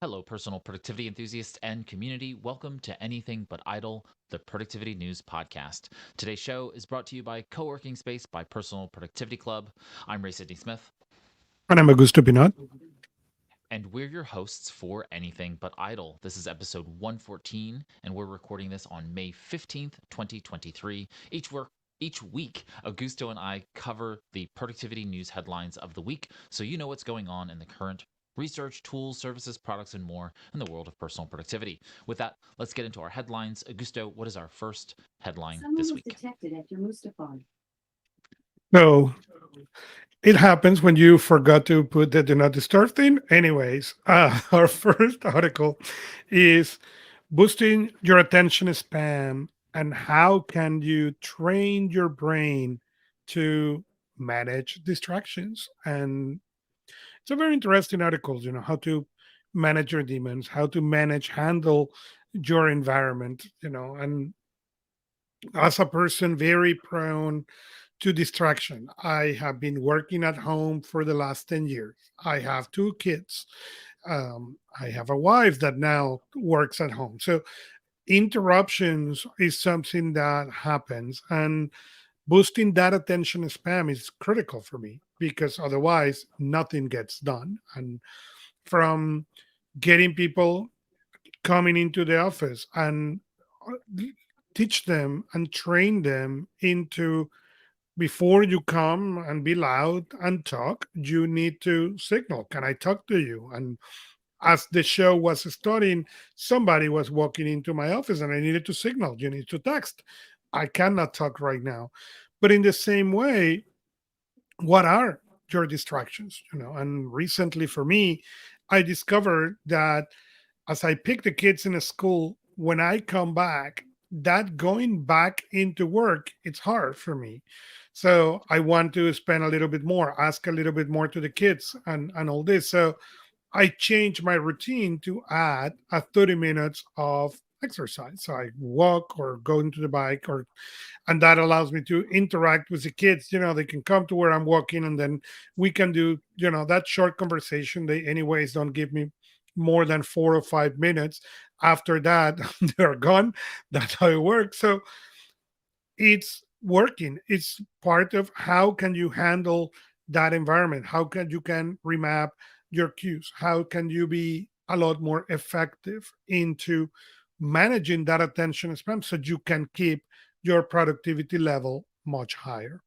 Hello, personal productivity enthusiasts and community. Welcome to Anything But Idle, the Productivity News Podcast. Today's show is brought to you by Co-working Space by Personal Productivity Club. I'm Ray Sidney-Smith, And I'm Augusto Pinaud. and we're your hosts for Anything But Idle. This is episode 114, and we're recording this on May 15th, 2023. Each week, Augusto and I cover the productivity news headlines of the week so you know what's going on in the current research, tools, services, products, and more in the world of personal productivity. With that, let's get into our headlines. Augusto, what is our first headline Someone this was week? detected at your Mustafon. So it happens when you forgot to put the do not disturb thing. Anyways, our first article is boosting your attention span and how can you train your brain to manage distractions. And it's a very interesting article, how to manage your demons, how to handle your environment, and as a person very prone to distraction. I have been working at home for the last 10 years. I have two kids. I have a wife that now works at home. So interruptions is something that happens. And boosting that attention span is critical for me because otherwise nothing gets done. And from getting people coming into the office and teach them and train them into before you come and be loud and talk, you need to signal, can I talk to you? And as the show was starting, somebody was walking into my office and I needed to signal, you need to text. I cannot talk right now. But in the same way, what are your distractions? And recently for me, I discovered that as I pick the kids in a school, when I come back, that going back into work, it's hard for me. So I want to spend a little bit more, ask a little bit more to the kids and all this. So I change my routine to add a 30 minutes of exercise. So I walk or go into the bike or and that allows me to interact with the kids. They can come to where I'm walking and then we can do, that short conversation. They anyways don't give me more than 4 or 5 minutes. After that, they're gone. That's how it works. So it's working. It's part of how can you handle that environment? How can you can remap your cues? How can you be a lot more effective into managing that attention span so you can keep your productivity level much higher?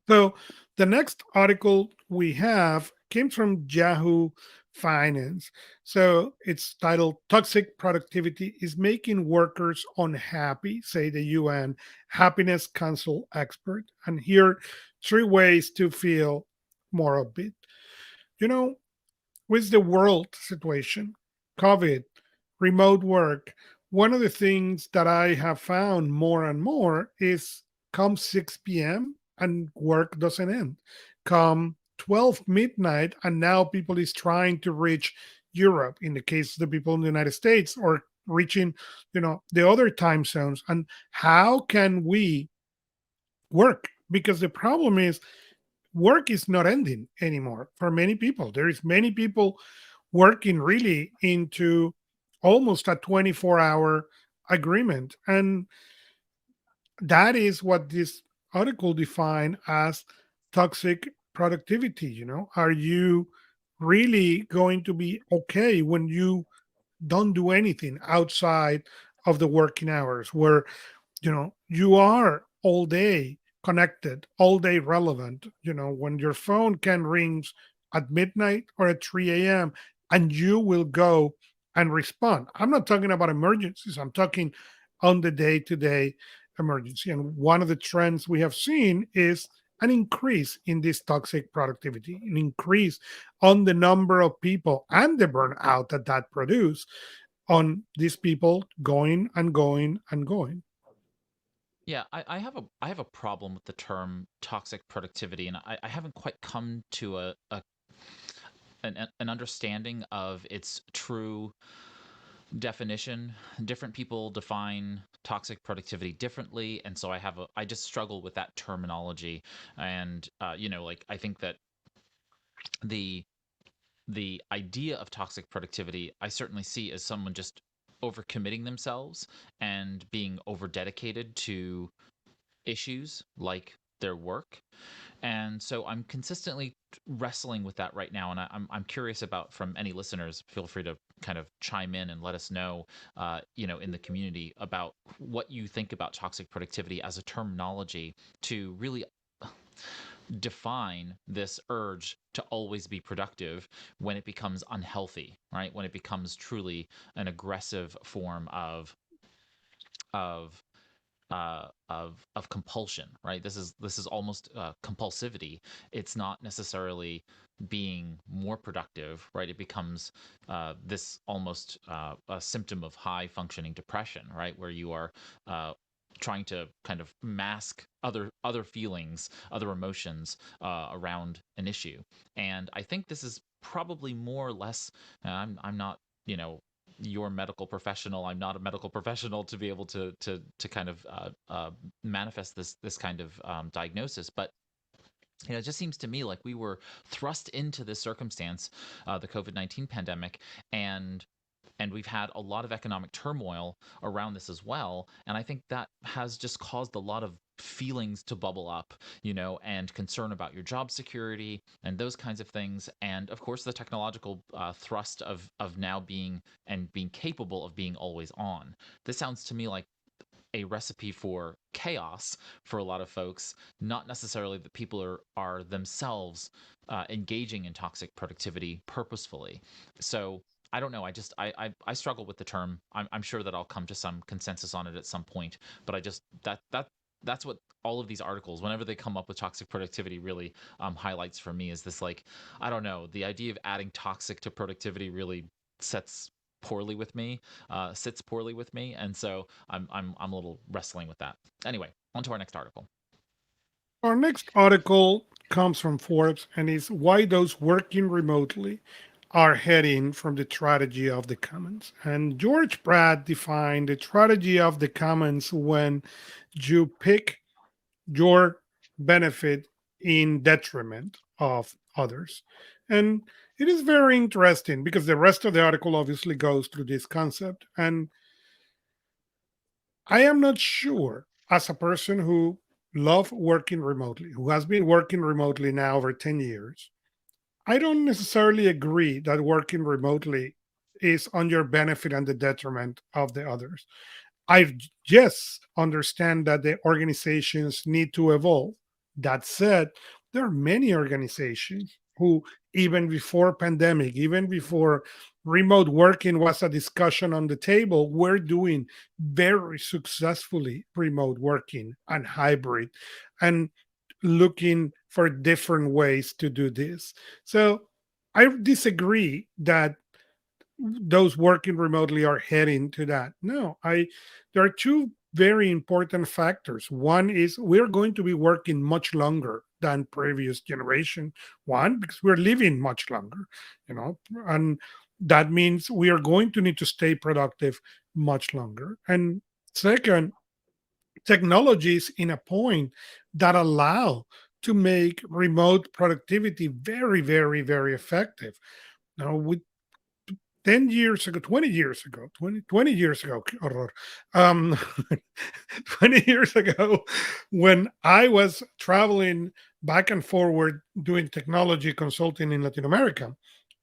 So the next article we have came from Yahoo Finance. So it's titled Toxic Productivity is Making Workers Unhappy, say the UN Happiness Council expert. And here, three ways to feel more upbeat. You know, with the world situation, COVID, remote work, one of the things that I have found more and more is come 6 p.m. and work doesn't end. Come 12 midnight and now people is trying to reach Europe in the case of the people in the United States or reaching, the other time zones. And how can we work? Because the problem is work is not ending anymore for many people. There is many people working really into almost a 24-hour agreement. And that is what this article defined as toxic productivity. Are you really going to be okay when you don't do anything outside of the working hours where you are all day connected, all day relevant? When your phone can ring at midnight or at 3 a.m. and you will go and respond. I'm not talking about emergencies, I'm talking on the day-to-day emergency. And one of the trends we have seen is an increase in this toxic productivity, an increase on the number of people and the burnout that produce on these people going and going and going. Yeah, I have a problem with the term toxic productivity, and I haven't quite come to an understanding of its true definition. Different people define toxic productivity differently, and so I just struggle with that terminology. And like I think that the the idea of toxic productivity, I certainly see as someone just overcommitting themselves and being over dedicated to issues like their work. And so I'm consistently wrestling with that right now. And I'm curious about, from any listeners, feel free to kind of chime in and let us know, in the community, about what you think about toxic productivity as a terminology to really define this urge to always be productive when it becomes unhealthy, right? When it becomes truly an aggressive form of of compulsion, right? This is almost compulsivity. It's not necessarily being more productive, right? It becomes this almost a symptom of high functioning depression, right? Where you are trying to kind of mask other feelings, other emotions around an issue. And I think this is probably more or less. I'm not, you know, your medical professional. I'm not a medical professional to be able to kind of manifest this kind of diagnosis, but it just seems to me like we were thrust into this circumstance, the COVID-19 pandemic, and we've had a lot of economic turmoil around this as well. And I think that has just caused a lot of feelings to bubble up, and concern about your job security and those kinds of things. And of course, the technological thrust of now being capable of being always on. This sounds to me like a recipe for chaos for a lot of folks, not necessarily that people are themselves engaging in toxic productivity purposefully. So I don't know. I struggle with the term. I'm sure that I'll come to some consensus on it at some point. But I just that's what all of these articles, whenever they come up with toxic productivity, really highlights for me, is this, like, I don't know, the idea of adding toxic to productivity really sets poorly with me, sits poorly with me, and so I'm a little wrestling with that. Anyway, on to our next article. Our next article comes from Forbes and is why those working remotely are heading from the tragedy of the commons. And George Pratt defined the tragedy of the commons when you pick your benefit in detriment of others. And it is very interesting because the rest of the article obviously goes through this concept. And I am not sure, as a person who love working remotely, who has been working remotely now over 10 years, I don't necessarily agree that working remotely is on your benefit and the detriment of the others. I just understand that the organizations need to evolve. That said, there are many organizations who, even before pandemic, even before remote working was a discussion on the table, were doing very successfully remote working and hybrid and looking for different ways to do this. So I disagree that those working remotely are heading to that. No, I there are two very important factors. One is we're going to be working much longer than previous generation. One, because we're living much longer, and that means we are going to need to stay productive much longer. And second, technologies in a point that allow to make remote productivity very, very, very effective. Now, with 10 years ago, 20 years ago, 20 years ago, qué horror. Um, 20 years ago, when I was traveling back and forward doing technology consulting in Latin America,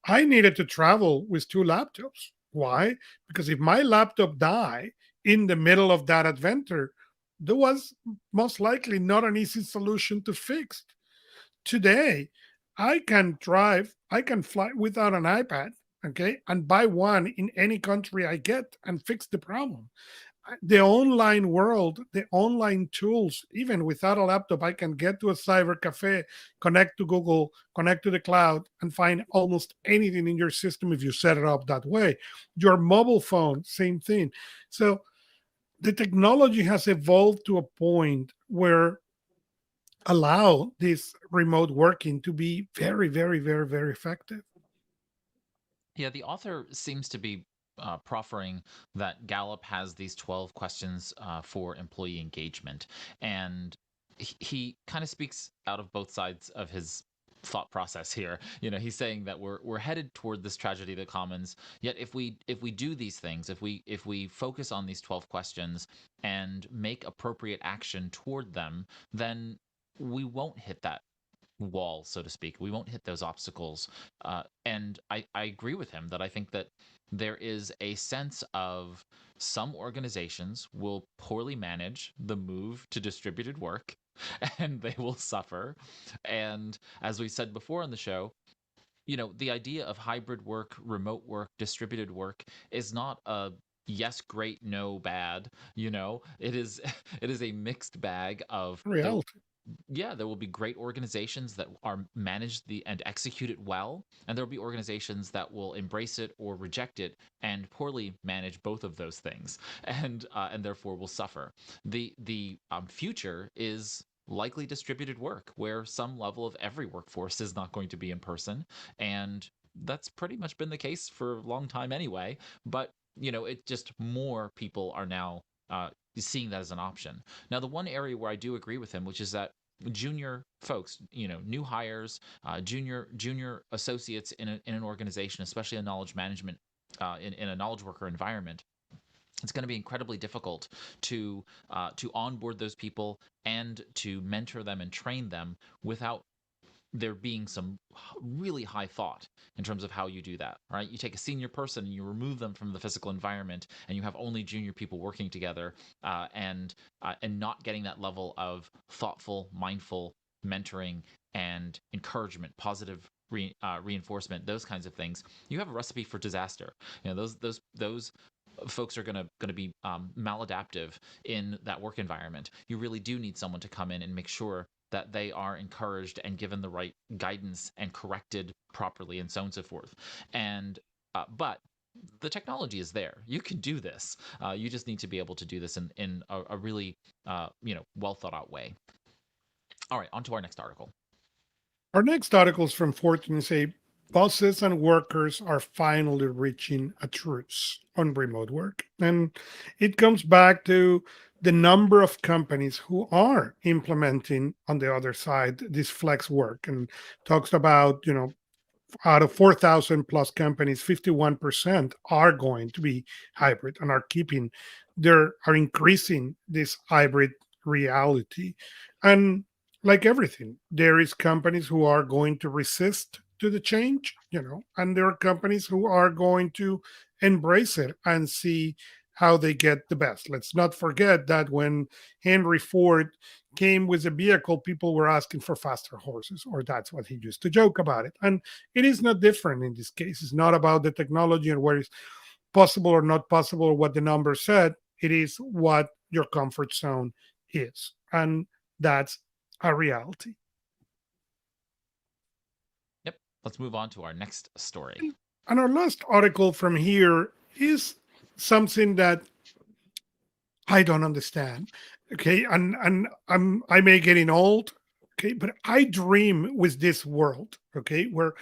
I needed to travel with two laptops. Why? Because if my laptop died in the middle of that adventure, there was most likely not an easy solution to fix. Today, I can fly without an iPad, okay, and buy one in any country I get and fix the problem. The online world, the online tools, even without a laptop, I can get to a cyber cafe, connect to Google, connect to the cloud, and find almost anything in your system if you set it up that way. Your mobile phone, same thing. So the technology has evolved to a point where allow this remote working to be very, very, very, very effective. Yeah, the author seems to be proffering that Gallup has these 12 questions for employee engagement, and he kind of speaks out of both sides of his thought process here. He's saying that we're headed toward this tragedy of the commons. Yet if we do these things, if we focus on these 12 questions and make appropriate action toward them, then we won't hit that wall, so to speak. We won't hit those obstacles. And I agree with him that I think that there is a sense of some organizations will poorly manage the move to distributed work and they will suffer. And as we said before on the show, the idea of hybrid work, remote work, distributed work is not a yes great, no bad. It is it is a mixed bag of there. Reality. Yeah, there will be great organizations that are managed and execute it well, and there will be organizations that will embrace it or reject it and poorly manage both of those things, and therefore will suffer. The future is likely distributed work, where some level of every workforce is not going to be in person, and that's pretty much been the case for a long time anyway. But it just more people are now seeing that as an option. Now, the one area where I do agree with him, which is that junior folks, new hires, junior associates in an organization, especially a knowledge management, in a knowledge worker environment, it's going to be incredibly difficult to onboard those people and to mentor them and train them without there being some really high thought in terms of how you do that, right? You take a senior person and you remove them from the physical environment, and you have only junior people working together, and not getting that level of thoughtful, mindful mentoring and encouragement, positive reinforcement, those kinds of things. You have a recipe for disaster. Those folks are gonna be maladaptive in that work environment. You really do need someone to come in and make sure that they are encouraged and given the right guidance and corrected properly, and so on and so forth. And but the technology is there. You can do this. You just need to be able to do this in a really well thought out way. All right, on to our next article. Our next article is from Fortune say bosses and workers are finally reaching a truce on remote work. And it comes back to the number of companies who are implementing on the other side this flex work, and talks about, out of 4,000 plus companies, 51% are going to be hybrid and are are increasing this hybrid reality. And like everything, there is companies who are going to resist to the change, and there are companies who are going to embrace it and see how they get the best. Let's not forget that when Henry Ford came with a vehicle, people were asking for faster horses, or that's what he used to joke about it. And it is not different in this case. It's not about the technology and where it's possible or not possible or what the number said. It is what your comfort zone is. And that's a reality. Yep. Let's move on to our next story. And our last article from here is something that I don't understand. Okay, and I may getting old. Okay, but I dream with this world. Okay, where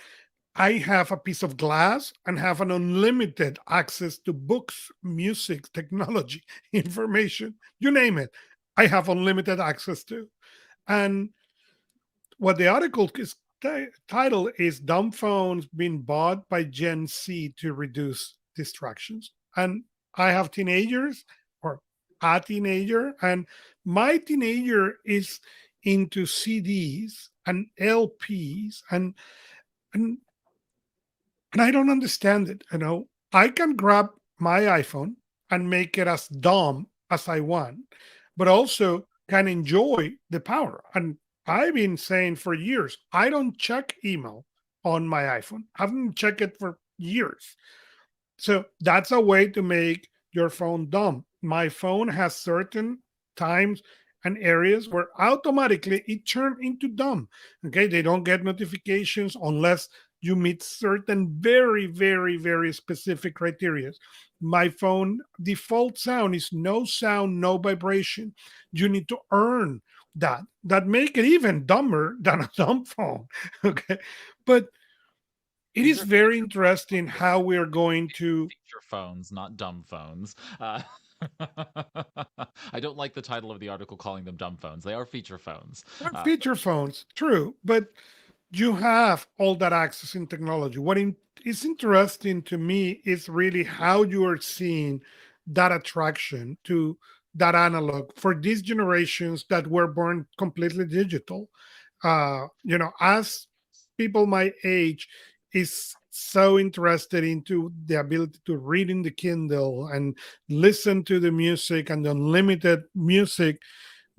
I have a piece of glass and have an unlimited access to books, music, technology, information, you name it. I have unlimited access to. And what the article is title is "Dumb Phones Being Bought by Gen Z to Reduce Distractions." And I have teenagers, or a teenager, and my teenager is into CDs and LPs, and and I don't understand it. I can grab my iPhone and make it as dumb as I want, but also can enjoy the power. And I've been saying for years, I don't check email on my iPhone. I haven't checked it for years. So that's a way to make your phone dumb. My phone has certain times and areas where automatically it turns into dumb. Okay, they don't get notifications unless you meet certain very, very, very specific criteria. My phone default sound is no sound, no vibration. You need to earn that. That make it even dumber than a dumb phone. Okay, but it These is are very feature interesting phones. how we are going to Feature phones, not dumb phones. I don't like the title of the article calling them dumb phones. They are feature phones. They're Uh, feature phones, true, but you have all that access in technology. Is interesting to me is really how you are seeing that attraction to that analog for these generations that were born completely digital. As people my age is so interested into the ability to read in the Kindle and listen to the music and the unlimited music,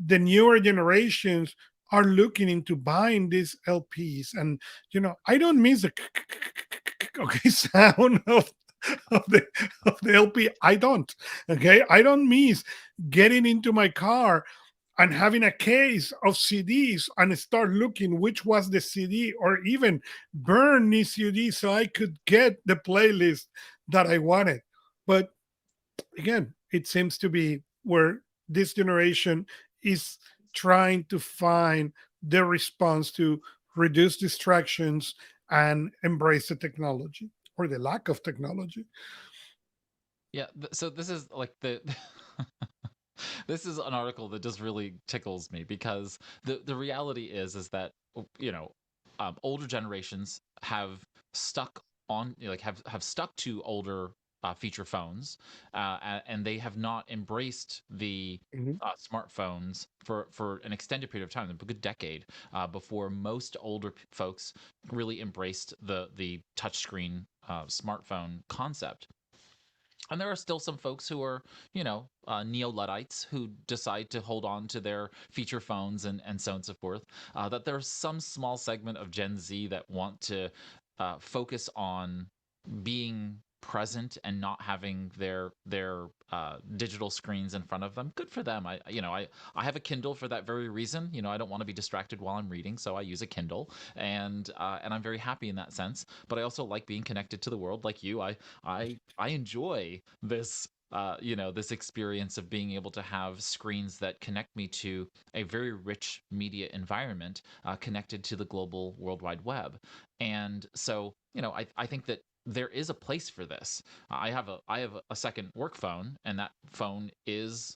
the newer generations are looking into buying these LPs. And I don't miss the okay sound of the of the LP. I don't. Okay, I don't miss getting into my car and having a case of CDs and start looking which was the CD, or even burn the CD so I could get the playlist that I wanted. But again, it seems to be where this generation is trying to find their response to reduce distractions and embrace the technology or the lack of technology. Yeah, so this is like the this is an article that just really tickles me because the reality is that you know older generations have stuck on like have stuck to older feature phones, and they have not embraced the Mhm. smartphones for an extended period of time, a good decade, before most older folks really embraced the touchscreen smartphone concept. And there are still some folks who are, neo Luddites who decide to hold on to their feature phones and so on and so forth. That there's some small segment of Gen Z that want to focus on being present and not having their digital screens in front of them. Good for them. I have a Kindle for that very reason. I don't want to be distracted while I'm reading, so I use a Kindle, and I'm very happy in that sense. But I also like being connected to the world, like you. I enjoy this. This experience of being able to have screens that connect me to a very rich media environment, connected to the global World Wide Web. And so, I think that there is a place for this. I have a second work phone, and that phone is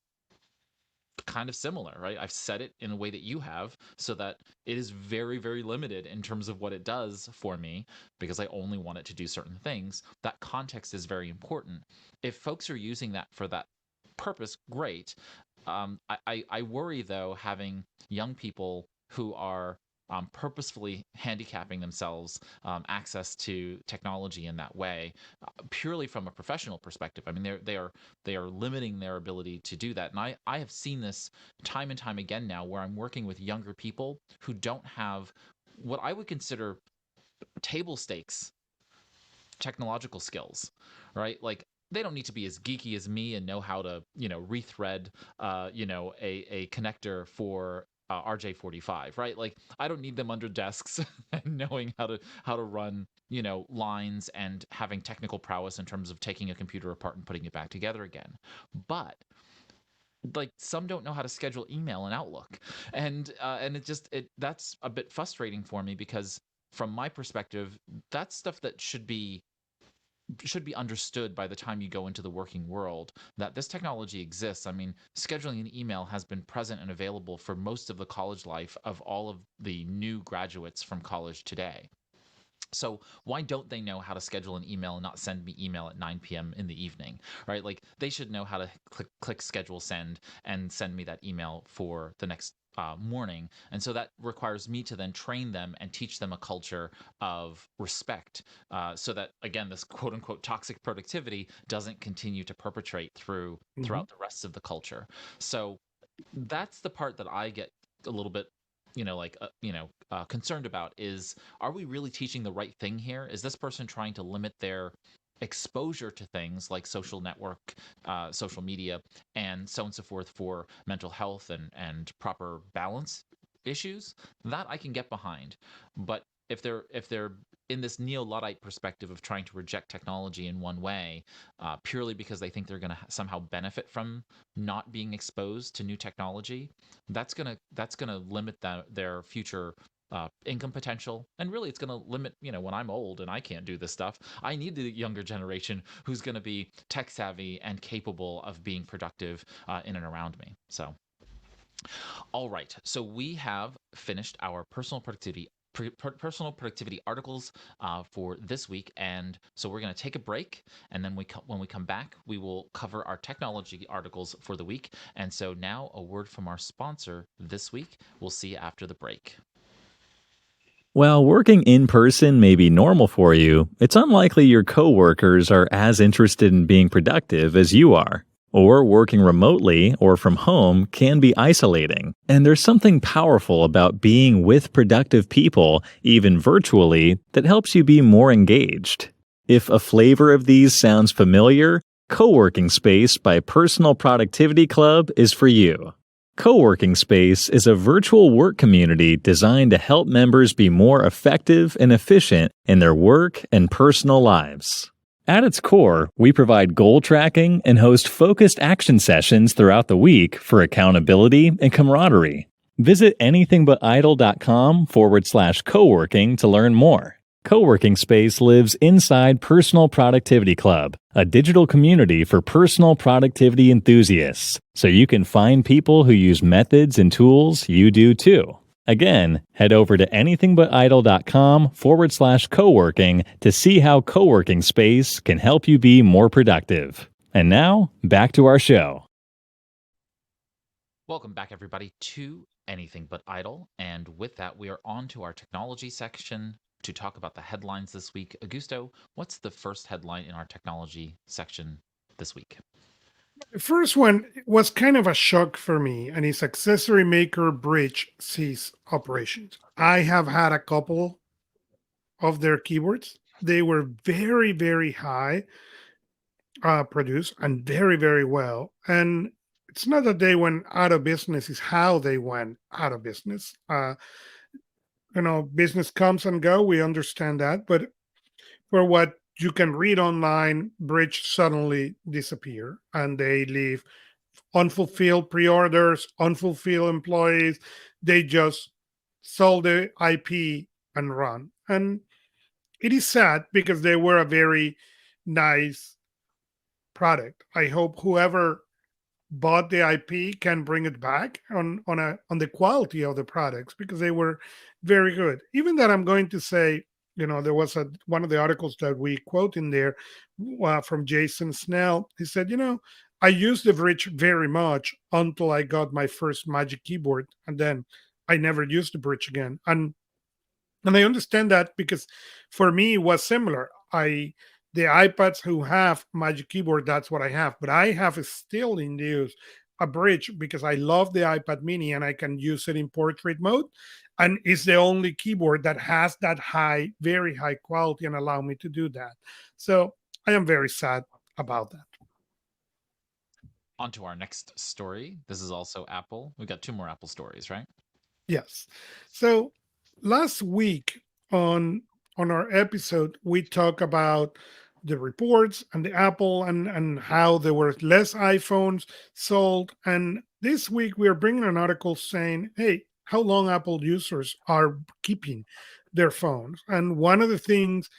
kind of similar, right? I've set it in a way that you have so that it is very, very limited in terms of what it does for me because I only want it to do certain things. That context is very important. If folks are using that for that purpose, great. I worry though, having young people who are purposefully handicapping themselves access to technology in that way, purely from a professional perspective. I mean, they are limiting their ability to do that, and I have seen this time and time again now, where I'm working with younger people who don't have what I would consider table stakes technological skills, right? Like, they don't need to be as geeky as me and know how to, rethread, a connector for RJ45, right? Like, I don't need them under desks and knowing how to run, lines and having technical prowess in terms of taking a computer apart and putting it back together again. But like, some don't know how to schedule email and Outlook, and it that's a bit frustrating for me because from my perspective, that's stuff that should be understood by the time you go into the working world, that this technology exists. I mean, scheduling an email has been present and available for most of the college life of all of the new graduates from college today. So why don't they know how to schedule an email and not send me email at 9 p.m. in the evening, right? Like, they should know how to click schedule send and send me that email for the next morning. And so that requires me to then train them and teach them a culture of respect, so that, again, this quote unquote toxic productivity doesn't continue to perpetrate Mhm. throughout the rest of the culture. So that's the part that I get a little bit, concerned about, is, are we really teaching the right thing here? Is this person trying to limit their exposure to things like social network, social media, and so on and so forth for mental health and proper balance issues? That I can get behind. But if they're in this neo-Luddite perspective of trying to reject technology in one way, purely because they think they're going to somehow benefit from not being exposed to new technology, that's gonna limit their future income potential, and really it's going to limit, when I'm old and I can't do this stuff, I need the younger generation who's going to be tech savvy and capable of being productive in and around me. So, all right, so we have finished our personal productivity personal productivity articles for this week. And so we're going to take a break, and then when we come back, we will cover our technology articles for the week. And so now a word from our sponsor this week. We'll see you after the break. While working in person may be normal for you, it's unlikely your coworkers are as interested in being productive as you are. Or working remotely or from home can be isolating, and there's something powerful about being with productive people, even virtually, that helps you be more engaged. If a flavor of these sounds familiar, Co-working Space by Personal Productivity Club is for you. Co-working Space is a virtual work community designed to help members be more effective and efficient in their work and personal lives. At its core, we provide goal tracking and host focused action sessions throughout the week for accountability and camaraderie. Visit anythingbutidle.com/coworking to learn more. Co-working Space lives inside Personal Productivity Club, a digital community for personal productivity enthusiasts, so you can find people who use methods and tools you do too. Again, head over to anythingbutidle.com/coworking to see how Co-working Space can help you be more productive. And now, back to our show. Welcome back, everybody, to Anything But Idle. And with that, we are on to our technology section to talk about the headlines this week. Augusto, what's the first headline in our technology section this week? The first one was kind of a shock for me, and it's accessory maker Bridge cease operations. I have had a couple of their keyboards. They were very, very high produced and very, very well. And it's not that they went out of business, it's how they went out of business. Business comes and go. We understand that, but for what you can read online, Bridge suddenly disappear and they leave unfulfilled pre-orders, unfulfilled employees. They just sold the IP and run. And it is sad because they were a very nice product. I hope whoever bought the IP can bring it back on the quality of the products because they were very good. Even that, I'm going to say, there was one of the articles that we quote in there from Jason Snell. He said, I used the Bridge very much until I got my first Magic keyboard, and then I never used the Bridge again. And I understand that because for me it was similar. The iPads who have Magic Keyboard, that's what I have. But I have still in use a Bridge because I love the iPad Mini and I can use it in portrait mode. And it's the only keyboard that has that high, very high quality and allow me to do that. So I am very sad about that. On to our next story. This is also Apple. We've got two more Apple stories, right? Yes. So last week on our episode, we talk about the reports and the Apple and how there were less iPhones sold. And this week we are bringing an article saying, hey, how long Apple users are keeping their phones. And one of the things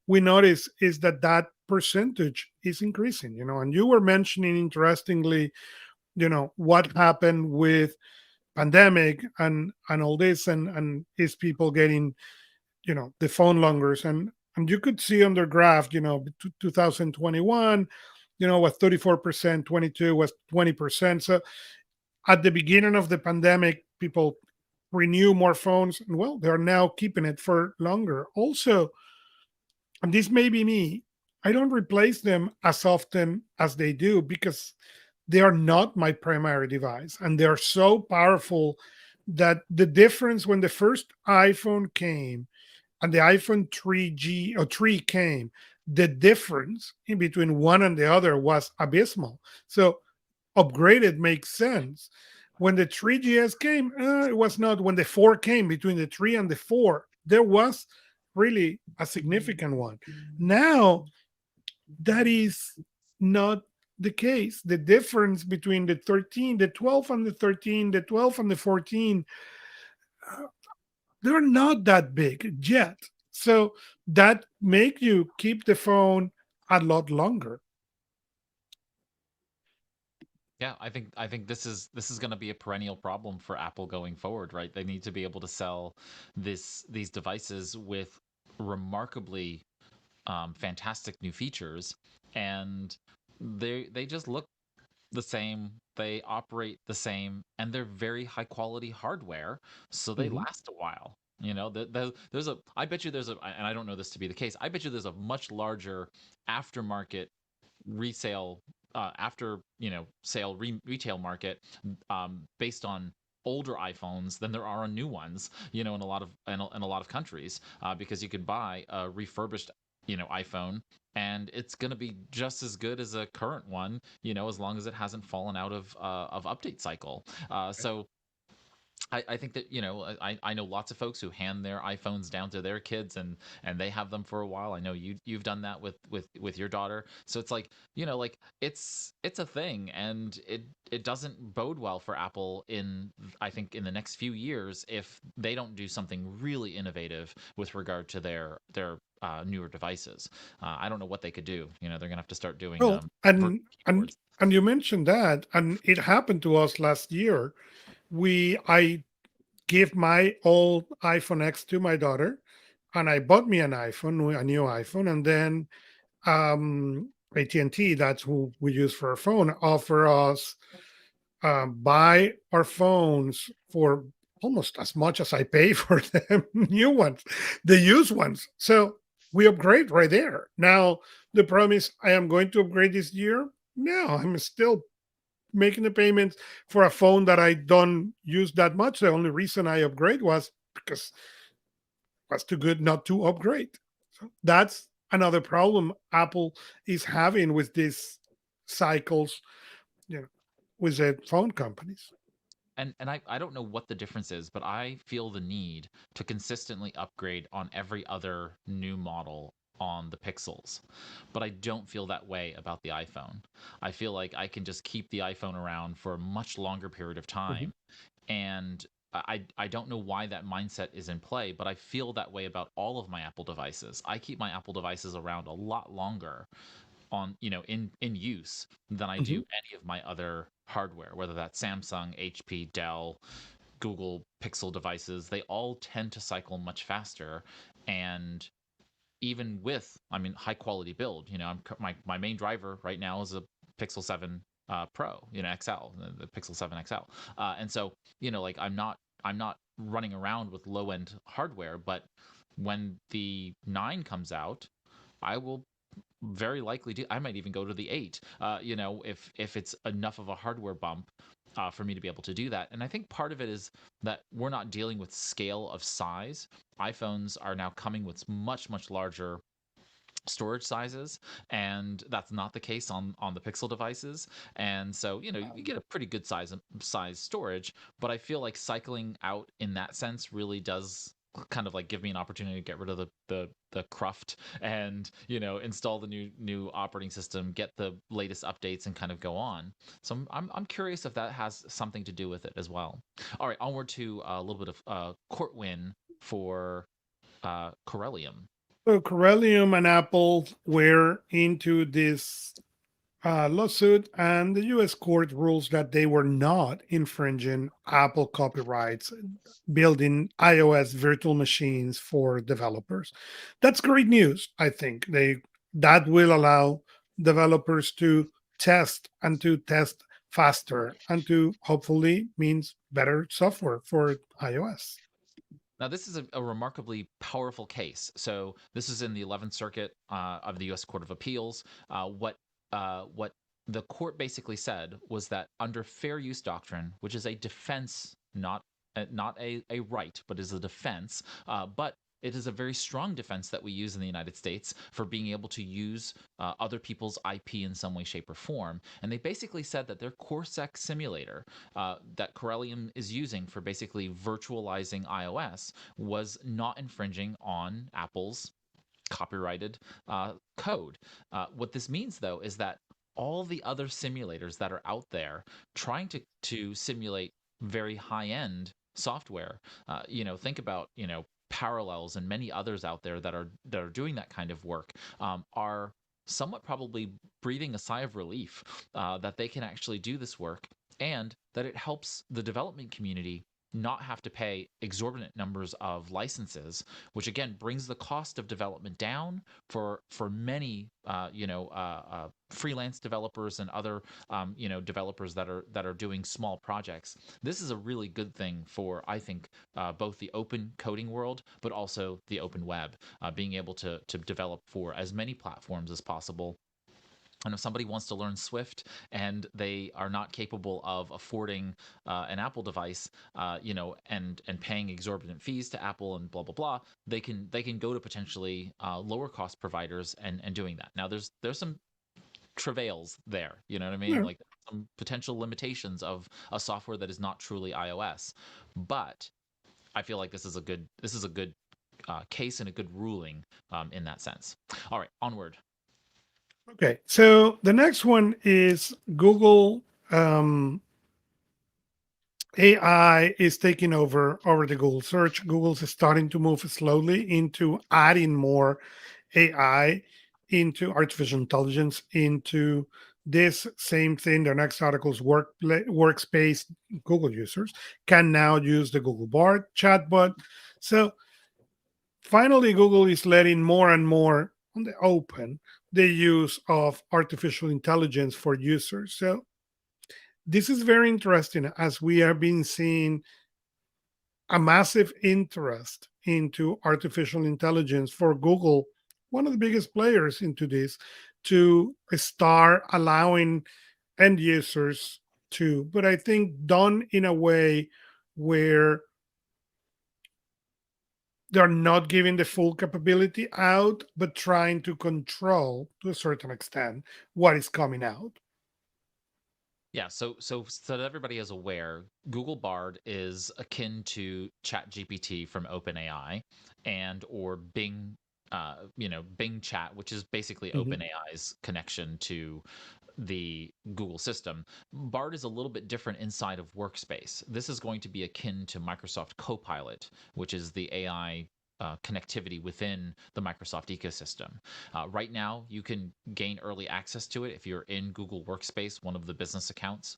we notice is that percentage is increasing, and you were mentioning interestingly, what happened with pandemic and all this and is people getting the phone longers and you could see on their graph 2021 was 34%, 22 was 20%. So at the beginning of the pandemic people renew more phones and well they're now keeping it for longer also. And this may be me, I don't replace them as often as they do because they are not my primary device and they are so powerful that the difference when the first iPhone came and the iPhone 3G or 3 came, the difference in between one and the other was abysmal. So upgraded makes sense. When the 3GS came, it was not. When the 4 came, between the 3 and the 4, there was really a significant one. Now, that is not the case. The difference between the 13, the 12 and the 13, the 12 and the 14, they're not that big yet. So that make you keep the phone a lot longer. Yeah, I think this is going to be a perennial problem for Apple going forward, right? They need to be able to sell these devices with remarkably fantastic new features, and they just look the same, they operate the same, and they're very high quality hardware, so they Hmm. last a while. There's a, I bet you there's a, and I don't know this to be the case, I bet you there's a much larger aftermarket resale, after sale retail market, based on older iPhones than there are on new ones. In a lot of in a lot of countries, because you could buy a refurbished iPhone, and it's going to be just as good as a current one, as long as it hasn't fallen out of update cycle. So I think that I know lots of folks who hand their iPhones down to their kids, and they have them for a while. I know you've done that with your daughter. So it's like, like it's a thing, and it doesn't bode well for Apple in, I think, in the next few years, if they don't do something really innovative with regard to their newer devices. I don't know what they could do. They're gonna have to start doing Well, virtual and keyboards. and you mentioned that, and it happened to us last year. I gave my old iPhone X to my daughter, and I bought me an iPhone, a new iPhone, and then AT&T, that's who we use for our phone, offer us buy our phones for almost as much as I pay for them new ones, the used ones. So we upgrade right there. Now the problem is, I am going to upgrade this year. No, I'm still making the payments for a phone that I don't use that much. The only reason I upgrade was because it was too good not to upgrade. So that's another problem Apple is having with these cycles, you know, with the phone companies. And I don't know what the difference is, but I feel the need to consistently upgrade on every other new model on the Pixels. But I don't feel that way about the iPhone. I feel like I can just keep the iPhone around for a much longer period of Mhm. time. And I don't know why that mindset is in play, but I feel that way about all of my Apple devices. I keep my Apple devices around a lot longer on in use than I do Mhm. any of my other hardware, whether that's Samsung, HP, Dell, Google Pixel devices. They all tend to cycle much faster, and even with, I mean, high quality build, my main driver right now is a Pixel 7 Pro, XL, the Pixel 7 XL. And so, like, I'm not running around with low end hardware, but when the 9 comes out, I will very likely do. I might even go to the 8. If it's enough of a hardware bump, for me to be able to do that. And I think part of it is that we're not dealing with scale of size. iPhones are now coming with much larger storage sizes, and that's not the case on the Pixel devices. And so, you get a pretty good size storage, but I feel like cycling out in that sense really does kind of like give me an opportunity to get rid of the cruft, and install the new operating system, get the latest updates, and kind of go on. So I'm curious if that has something to do with it as well. All right, onward to a little bit of court win for Corellium. So Corellium and Apple were into this lawsuit, and the U.S. court rules that they were not infringing Apple copyrights, building iOS virtual machines for developers. That's great news. I think that will allow developers to test faster, and to hopefully means better software for iOS. Now, this is a remarkably powerful case. So, this is in the 11th Circuit of the U.S. Court of Appeals. What the court basically said was that under fair use doctrine, which is a defense, not a right, but is a defense, but it is a very strong defense that we use in the United States for being able to use other people's IP in some way, shape, or form. And they basically said that their Corsac simulator, that Corellium is using for basically virtualizing iOS, was not infringing on Apple's copyrighted code. What this means, though, is that all the other simulators that are out there trying to simulate very high end software, think about Parallels and many others out there that are doing that kind of work, are somewhat probably breathing a sigh of relief that they can actually do this work, and that it helps the development community not have to pay exorbitant numbers of licenses, which again brings the cost of development down for many freelance developers and other developers that are doing small projects. This is a really good thing for, I think, both the open coding world, but also the open web, being able to develop for as many platforms as possible. And if somebody wants to learn Swift and they are not capable of affording an Apple device, and paying exorbitant fees to Apple and blah blah blah, they can go to potentially lower cost providers and doing that. Now, there's some travails there. You know what I mean? Yeah. Like some potential limitations of a software that is not truly iOS, but I feel like this is a good case and a good ruling in that sense. All right, onward. Okay. So the next one is Google. AI is taking over the Google search. Google's starting to move slowly into adding more AI into artificial intelligence into this same thing. The next article's workspace Google users can now use the Google Bard chatbot. So finally, Google is letting more and more on the open the use of artificial intelligence for users. So this is very interesting as we have been seeing a massive interest into artificial intelligence for Google, one of the biggest players into this, to start allowing end users to, but I think done in a way where they're not giving the full capability out, but trying to control to a certain extent what is coming out. Yeah, so that everybody is aware, Google Bard is akin to ChatGPT from OpenAI, and or Bing, Bing Chat, which is basically Mhm. OpenAI's connection to the Google system. Bard is a little bit different inside of Workspace. This is going to be akin to Microsoft Copilot, which is the AI connectivity within the Microsoft ecosystem. Right now, you can gain early access to it if you're in Google Workspace, one of the business accounts.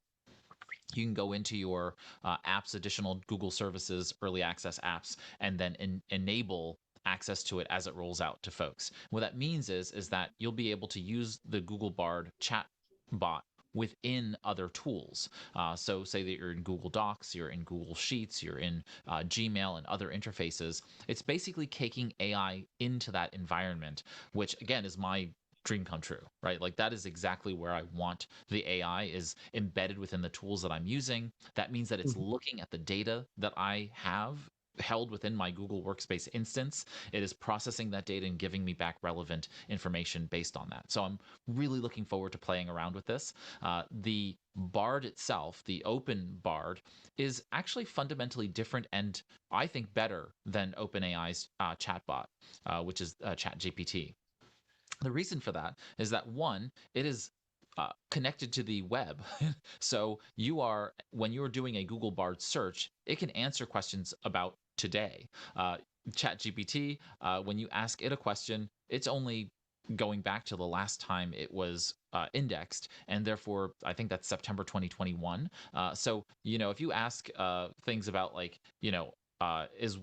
You can go into your apps, additional Google services, early access apps, and then enable access to it as it rolls out to folks. What that means is that you'll be able to use the Google Bard chat bot within other tools. So say that you're in Google Docs, you're in Google Sheets, you're in Gmail and other interfaces. It's basically taking AI into that environment, which again is my dream come true, right? Like that is exactly where I want the AI is embedded within the tools that I'm using. That means that it's Mhm. looking at the data that I have held within my Google Workspace instance. It is processing that data and giving me back relevant information based on that. So I'm really looking forward to playing around with this. The Bard itself, the open Bard, is actually fundamentally different and I think better than OpenAI's chatbot, which is ChatGPT. The reason for that is that one, it is connected to the web. So when you're doing a Google Bard search, it can answer questions about today. Uh, ChatGPT, when you ask it a question, it's only going back to the last time it was indexed, and therefore I think that's September 2021. So if you ask things about like is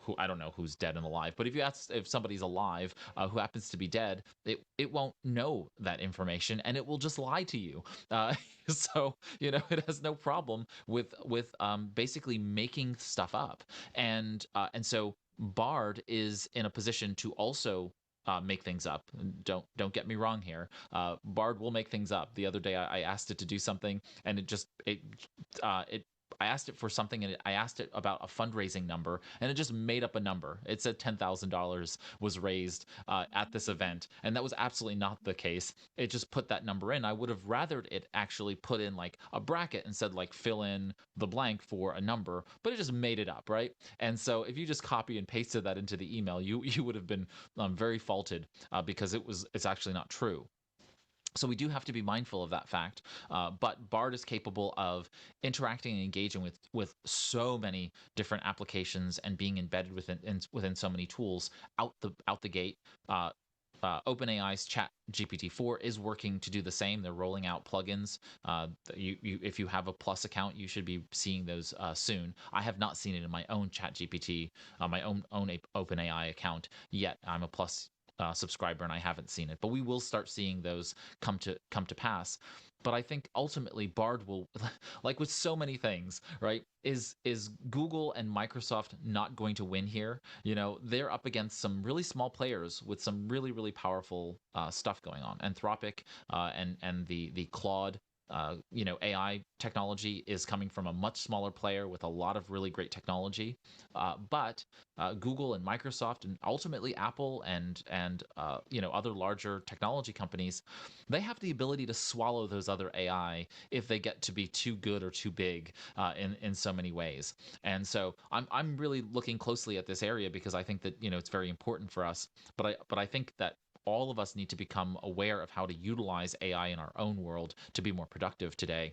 who I don't know who's dead and alive, but if you ask if somebody's alive who happens to be dead, it won't know that information and it will just lie to you. Uh, so it has no problem with basically making stuff up, and so Bard is in a position to also. Make things up. Don't get me wrong here. Bard will make things up. The other day, I asked it to do something, and it I asked it for something, and I asked it about a fundraising number, and it just made up a number. It said $10,000 was raised at this event, and that was absolutely not the case. It just put that number in. I would have rathered it actually put in like a bracket and said like fill in the blank for a number, but it just made it up, right? And so if you just copy and pasted that into the email, you would have been very faulted because it's actually not true. So we do have to be mindful of that fact. But Bard is capable of interacting and engaging with so many different applications and being embedded within so many tools out the gate. OpenAI's Chat GPT-4 is working to do the same. They're rolling out plugins. If you have a Plus account, you should be seeing those soon. I have not seen it in my own Chat GPT, my own OpenAI account yet. I'm a Plus subscriber and I haven't seen it, but we will start seeing those come to pass. But I think ultimately Bard will, like with so many things, right? Is Google and Microsoft not going to win here? They're up against some really small players with some really powerful stuff going on. Anthropic and the Claude AI technology is coming from a much smaller player with a lot of really great technology. But Google and Microsoft and ultimately Apple and other larger technology companies, they have the ability to swallow those other AI if they get to be too good or too big in so many ways. And so I'm really looking closely at this area because I think that it's very important for us. But I think that all of us need to become aware of how to utilize AI in our own world to be more productive today,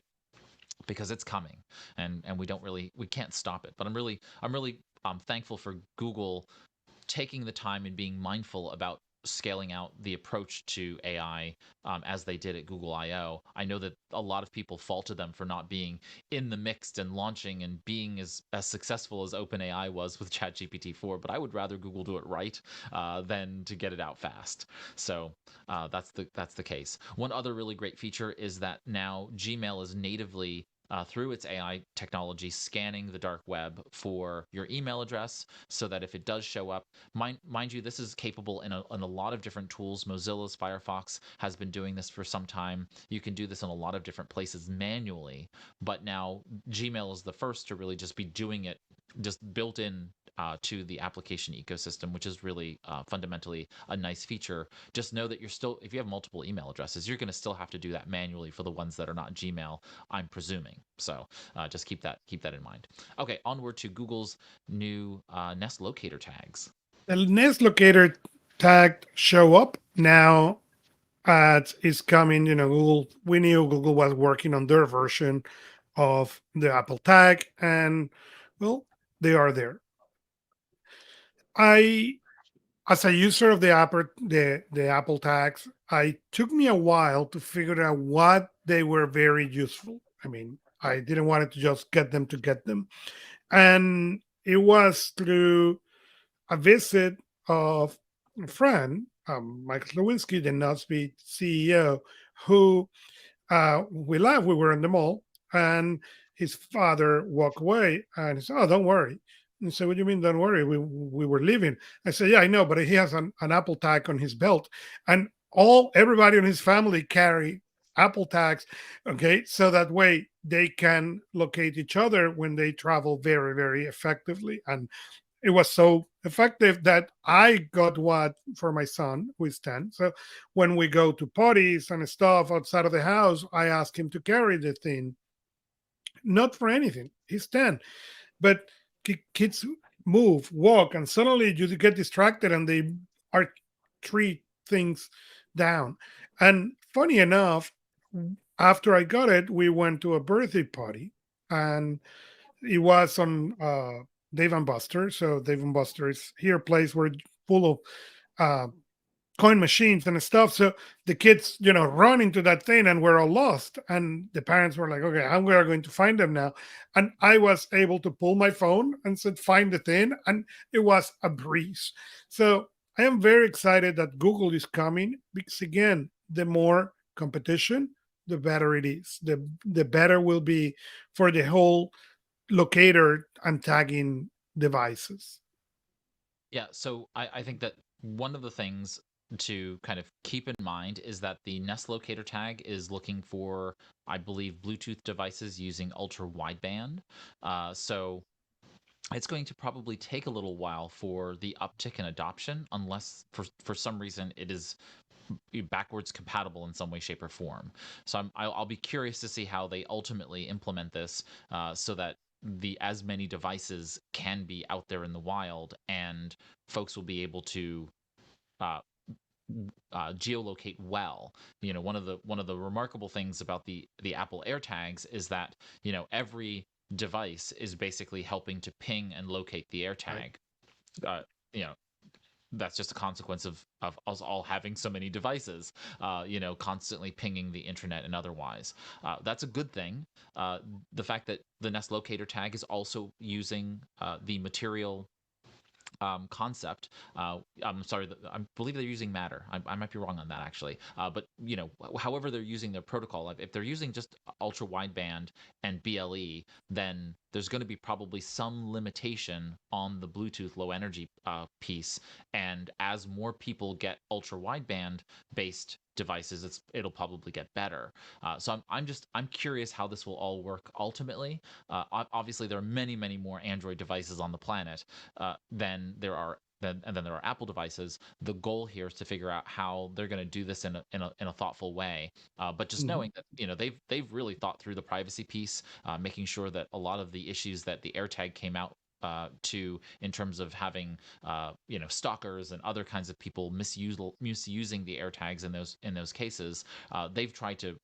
because it's coming, and we can't stop it. But I'm really thankful for Google taking the time and being mindful about scaling out the approach to AI as they did at Google I/O. I know that a lot of people faulted them for not being in the mix and launching and being as successful as OpenAI was with ChatGPT 4, but I would rather Google do it right than to get it out fast. So that's the case. One other really great feature is that now Gmail is natively through its AI technology, scanning the dark web for your email address so that if it does show up, mind you, this is capable in a lot of different tools. Mozilla's Firefox has been doing this for some time. You can do this in a lot of different places manually, but now Gmail is the first to really just be doing it just built in to the application ecosystem, which is really fundamentally a nice feature. Just know that if you have multiple email addresses, you're going to still have to do that manually for the ones that are not Gmail, I'm presuming. So just keep that in mind. Okay, onward to Google's new Nest locator tags. The Nest locator tag show up now. Is coming. Google. We knew Google was working on their version of the Apple tag, and well, they are there. I, as a user of the Apple tags, I took me a while to figure out what they were very useful. I mean, I didn't want to just get them, and it was through a visit of a friend, Michael Lewinsky, the Nusby CEO, who we laughed. We were in the mall, and his father walked away, and he said, "Oh, don't worry." And so, "What do you mean, don't worry? We were leaving." I said, "Yeah, I know, but he has an Apple tag on his belt, and everybody in his family carry Apple tags, okay, so that way they can locate each other when they travel very, very effectively." And it was so effective that I got one for my son, who is 10. So when we go to parties and stuff outside of the house, I ask him to carry the thing, not for anything. He's 10. But kids move, walk, and suddenly you get distracted and they are three things down. And funny enough, after I got it, we went to a birthday party, and it was on Dave and Buster. So Dave and Buster is here, a place where full of uh, coin machines and stuff. So the kids, run into that thing, and we're all lost. And the parents were like, "Okay, how we are going to find them now?" And I was able to pull my phone and said, "Find the thing," and it was a breeze. So I am very excited that Google is coming, because again, the more competition, the better it is. The better will be for the whole locator and tagging devices. Yeah, so I think that one of the things to kind of keep in mind is that the Nest locator tag is looking for, I believe, Bluetooth devices using ultra wideband. So it's going to probably take a little while for the uptick in adoption, unless for some reason it is backwards compatible in some way, shape, or form. So I'll be curious to see how they ultimately implement this, so that the as many devices can be out there in the wild, and folks will be able to uh, geolocate well. One of the remarkable things about the Apple AirTags is that every device is basically helping to ping and locate the Right. AirTag. Uh, you know, that's just a consequence of us all having so many devices, constantly pinging the internet and otherwise. That's a good thing. The fact that the Nest Locator tag is also using the material concept. I'm sorry, I believe they're using Matter. I might be wrong on that actually. But however they're using their protocol, if they're using just ultra wideband and BLE, then there's going to be probably some limitation on the Bluetooth low energy piece. And as more people get ultra wideband based devices, it'll probably get better. So I'm curious how this will all work ultimately. Obviously, there are many more Android devices on the planet than there are and then there are Apple devices. The goal here is to figure out how they're going to do this in a thoughtful way. But just Mhm. knowing that they've really thought through the privacy piece, making sure that a lot of the issues that the AirTag came out to in terms of having stalkers and other kinds of people misusing the AirTags in those cases, they've tried to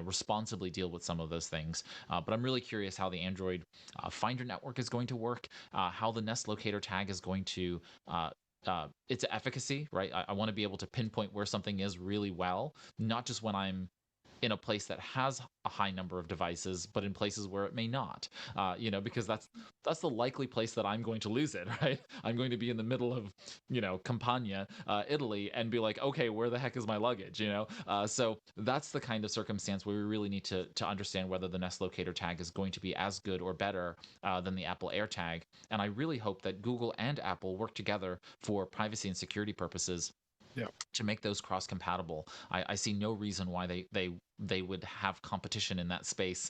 responsibly deal with some of those things. But I'm really curious how the Android Finder network is going to work, how the Nest Locator tag is going to its efficacy, right? I want to be able to pinpoint where something is really well, not just when I'm in a place that has a high number of devices, but in places where it may not, because that's the likely place that I'm going to lose it, right? I'm going to be in the middle of, Campania, Italy, and be like, okay, where the heck is my luggage, So that's the kind of circumstance where we really need to understand whether the Nest Locator tag is going to be as good or better than the Apple AirTag. And I really hope that Google and Apple work together for privacy and security purposes Yeah. to make those cross compatible. I see no reason why they would have competition in that space.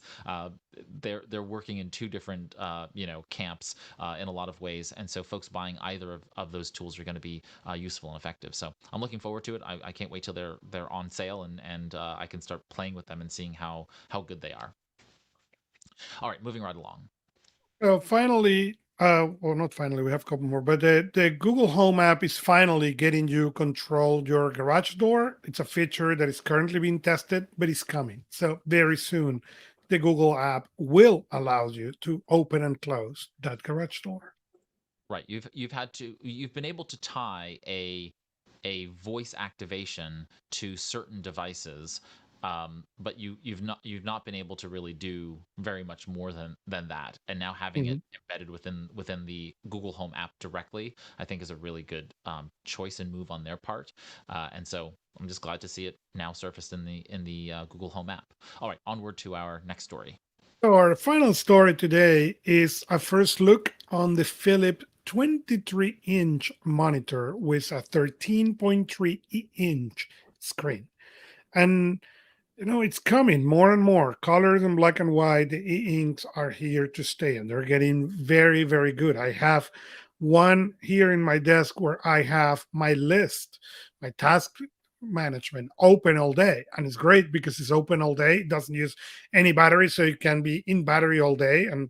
They're working in two different camps in a lot of ways, and so folks buying either of those tools are going to be useful and effective. So I'm looking forward to it. I can't wait till they're on sale and I can start playing with them and seeing how good they are. All right, moving right along. Finally, well, not finally, we have a couple more, but the Google Home app is finally getting you control your garage door. It's a feature that is currently being tested, but it's coming. So very soon, the Google app will allow you to open and close that garage door. Right. You've been able to tie a voice activation to certain devices, but you've not been able to really do very much more than that. And now having it Mhm. embedded within the Google Home app directly, I think is a really good choice and move on their part. And so I'm just glad to see it now surfaced in the Google Home app. All right, onward to our next story. So our final story today is a first look on the Philips 23-inch monitor with a 13.3-inch screen. And it's coming more and more. Colors in black and white, the e-inks are here to stay, and they're getting very, very good. I have one here in my desk where I have my list, my task management open all day. And it's great because it's open all day. It doesn't use any battery, so it can be in battery all day. And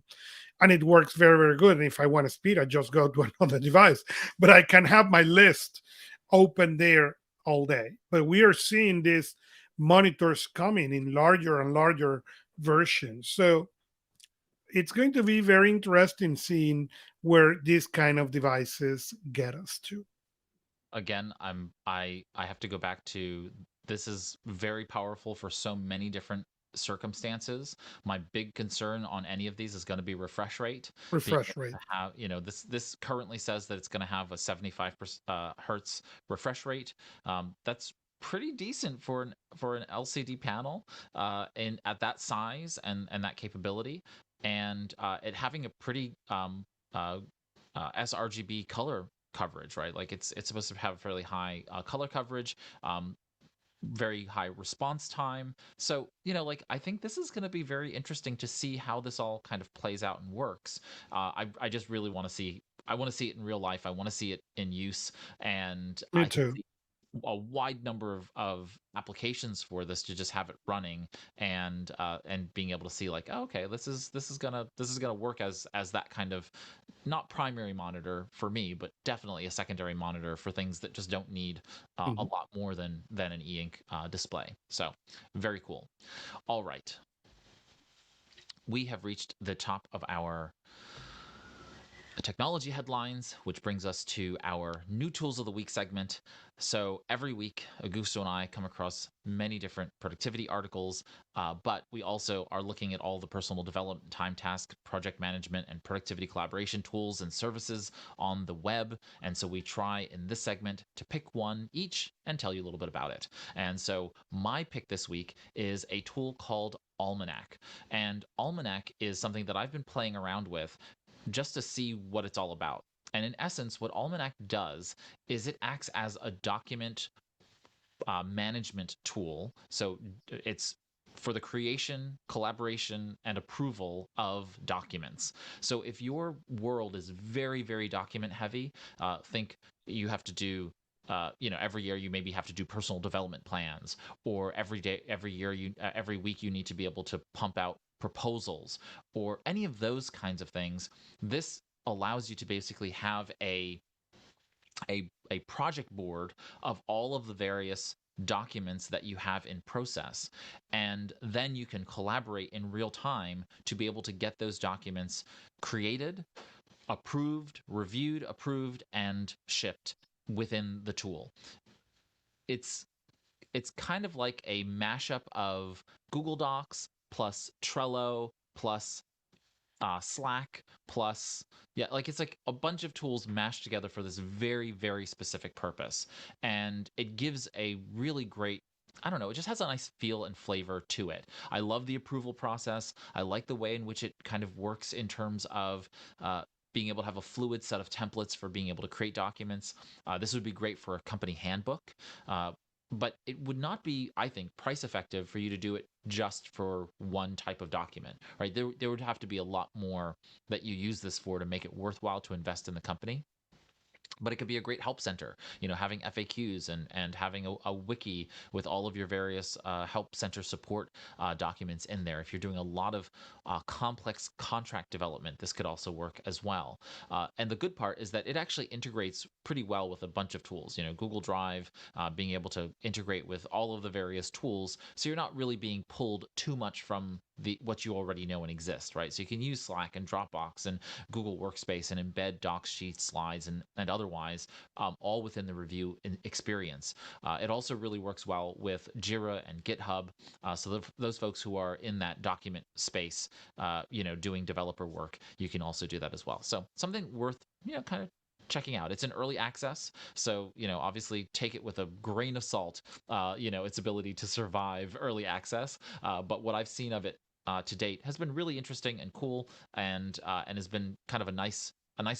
it works very, very good. And if I want to speed, I just go to another device. But I can have my list open there all day. But we are seeing these monitors coming in larger and larger versions. So it's going to be very interesting seeing where these kind of devices get us to. Again, I have to go back to, this is very powerful for so many different circumstances. My big concern on any of these is going to be refresh rate, being Refresh able rate. to have, this currently says that it's going to have a 75% hertz refresh rate. That's pretty decent for an LCD panel and at that size and that capability, and it having a pretty sRGB color coverage, right? Like it's supposed to have fairly high color coverage, very high response time. So, like I think this is going to be very interesting to see how this all kind of plays out and works. I just really want to see. I want to see it in real life. I want to see it in use, and Me I can too. see a wide number of applications for this to just have it running and being able to see like, oh, okay, this is gonna work as that kind of, not primary monitor for me, but definitely a secondary monitor for things that just don't need a Mhm. lot more than an e-ink display. So very cool. All right, we have reached the top of our technology headlines, which brings us to our new tools of the week segment. So every week, Augusto and I come across many different productivity articles, but we also are looking at all the personal development, time task, project management, and productivity collaboration tools and services on the web. And so we try in this segment to pick one each and tell you a little bit about it. And so my pick this week is a tool called Almanac. And Almanac is something that I've been playing around with just to see what it's all about. And in essence, what Almanac does is it acts as a document management tool. So it's for the creation, collaboration, and approval of documents. So if your world is very, very document heavy, think you have to do every year you maybe have to do personal development plans, or every week you need to be able to pump out proposals, or any of those kinds of things. This allows you to basically have a project board of all of the various documents that you have in process, and then you can collaborate in real time to be able to get those documents created, approved, reviewed, approved, and shipped within the tool. It's it's kind of like a mashup of Google Docs plus Trello plus Slack plus, yeah, like it's like a bunch of tools mashed together for this very, very specific purpose. And it gives a really great, I don't know, it just has a nice feel and flavor to it. I love the approval process. I like the way in which it kind of works in terms of being able to have a fluid set of templates for being able to create documents. This would be great for a company handbook. But it would not be, I think, price effective for you to do it just for one type of document, right? There would have to be a lot more that you use this for to make it worthwhile to invest in the company. But it could be a great help center, having FAQs and having a wiki with all of your various help center support documents in there. If you're doing a lot of complex contract development, this could also work as well. And the good part is that it actually integrates pretty well with a bunch of tools. Google Drive, being able to integrate with all of the various tools, so you're not really being pulled too much from what you already know and exist, right? So you can use Slack and Dropbox and Google Workspace and embed docs, sheets, slides, and otherwise, all within the review experience. It also really works well with Jira and GitHub. So those folks who are in that document space, doing developer work, you can also do that as well. So something worth, kind of checking out. It's an early access, so obviously take it with a grain of salt. Its ability to survive early access, but what I've seen of it to date has been really interesting and cool, and has been kind of a nice